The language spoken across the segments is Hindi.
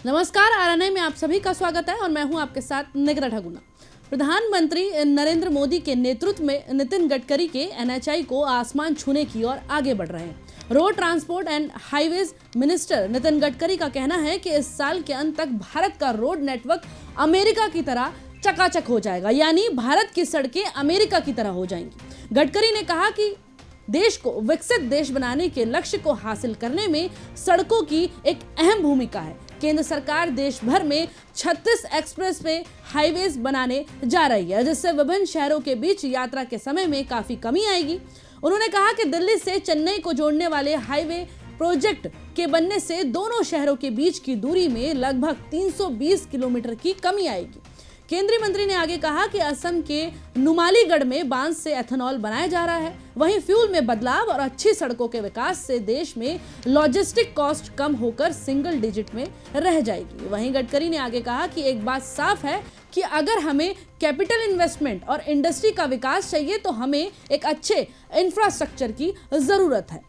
नमस्कार, आरएनआई में आप सभी का स्वागत है और मैं हूं आपके साथ निग्रह ठाकुर। प्रधानमंत्री नरेंद्र मोदी के नेतृत्व में नितिन गडकरी के एनएचआई को आसमान छूने की ओर आगे बढ़ रहे हैं। Road transport and highways minister Nitin Gadkari का कहना है कि इस साल के अंत तक भारत का रोड नेटवर्क अमेरिका की तरह चकाचक हो जाएगा, यानी भारत की सड़कें अमेरिका की तरह हो जाएंगी। गडकरी ने कहा कि देश को विकसित देश बनाने के लक्ष्य को हासिल करने में सड़कों की एक अहम भूमिका है। केंद्र सरकार देश भर में 36 एक्सप्रेसवे हाईवेज बनाने जा रही है, जिससे विभिन्न शहरों के बीच यात्रा के समय में काफी कमी आएगी। उन्होंने कहा कि दिल्ली से चेन्नई को जोड़ने वाले हाईवे प्रोजेक्ट के बनने से दोनों शहरों के बीच की दूरी में लगभग 320 किलोमीटर की कमी आएगी। केंद्रीय मंत्री ने आगे कहा कि असम के नुमालीगढ़ में बांस से एथेनॉल बनाया जा रहा है। वहीं फ्यूल में बदलाव और अच्छी सड़कों के विकास से देश में लॉजिस्टिक कॉस्ट कम होकर सिंगल डिजिट में रह जाएगी। वहीं गडकरी ने आगे कहा कि एक बात साफ है कि अगर हमें कैपिटल इन्वेस्टमेंट और इंडस्ट्री का विकास चाहिए तो हमें एक अच्छे इंफ्रास्ट्रक्चर की जरूरत है।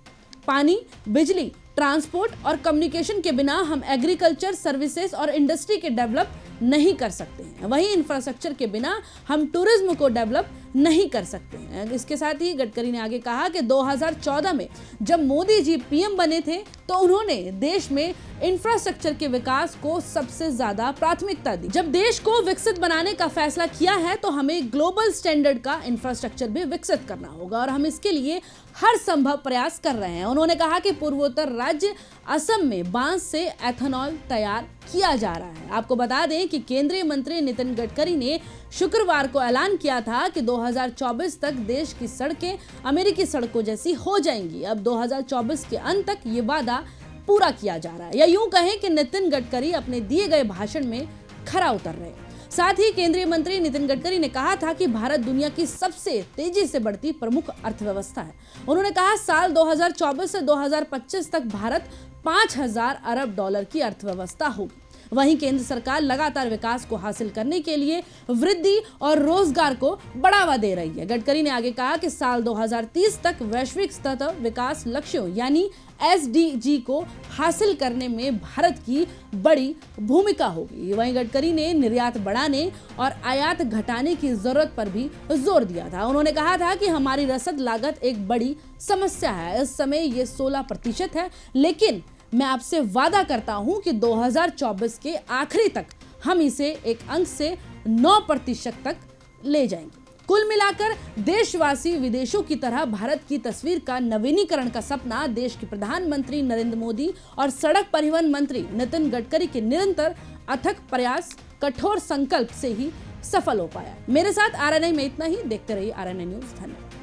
पानी, बिजली, ट्रांसपोर्ट और कम्युनिकेशन के बिना हम एग्रीकल्चर, सर्विसेज और इंडस्ट्री के डेवलप नहीं कर सकते हैं। वहीं इंफ्रास्ट्रक्चर के बिना हम टूरिज्म को डेवलप नहीं कर सकते हैं। इसके साथ ही गडकरी ने आगे कहा कि 2014 में जब मोदी जी पीएम बने थे तो उन्होंने देश में इंफ्रास्ट्रक्चर के विकास को सबसे ज्यादा प्राथमिकता दी। जब देश को विकसित बनाने का फैसला किया है तो हमें ग्लोबल स्टैंडर्ड का इंफ्रास्ट्रक्चर भी विकसित करना होगा और हम इसके लिए हर संभव प्रयास कर रहे हैं। उन्होंने कहा कि पूर्वोत्तर राज्य असम में बांस से एथेनॉल तैयार किया जा रहा है। आपको बता दें कि केंद्रीय मंत्री नितिन गडकरी ने शुक्रवार को ऐलान किया था कि 2024 तक देश की सड़कें अमेरिकी सड़कों जैसी हो जाएंगी। अब 2024 के अंत तक ये वादा पूरा किया जा रहा है, या यूं कहें कि नितिन गडकरी अपने दिए गए भाषण में खरा उतर रहे हैं। साथ ही केंद्रीय मंत्री नितिन गडकरी ने कहा था कि भारत दुनिया की सबसे तेजी से बढ़ती प्रमुख अर्थव्यवस्था है। उन्होंने कहा साल 2024 से 2025 तक भारत 5000 अरब डॉलर की अर्थव्यवस्था होगी। वहीं केंद्र सरकार लगातार विकास को हासिल करने के लिए वृद्धि और रोजगार को बढ़ावा दे रही है। गडकरी ने आगे कहा कि साल 2030 तक वैश्विक स्तर विकास लक्ष्यों यानी एसडीजी को हासिल करने में भारत की बड़ी भूमिका होगी। वहीं गडकरी ने निर्यात बढ़ाने और आयात घटाने की जरूरत पर भी जोर दिया था। उन्होंने कहा था कि हमारी रसद लागत एक बड़ी समस्या है। इस समय ये 16% है, लेकिन मैं आपसे वादा करता हूं कि 2024 के आखिरी तक हम इसे एक अंक से 9% तक ले जाएंगे। कुल मिलाकर देशवासी विदेशों की तरह भारत की तस्वीर का नवीनीकरण का सपना देश के प्रधानमंत्री नरेंद्र मोदी और सड़क परिवहन मंत्री नितिन गडकरी के निरंतर अथक प्रयास, कठोर संकल्प से ही सफल हो पाया। मेरे साथ आरएनआई में इतना ही। देखते रहिए आरएनआई न्यूज़। धन्यवाद।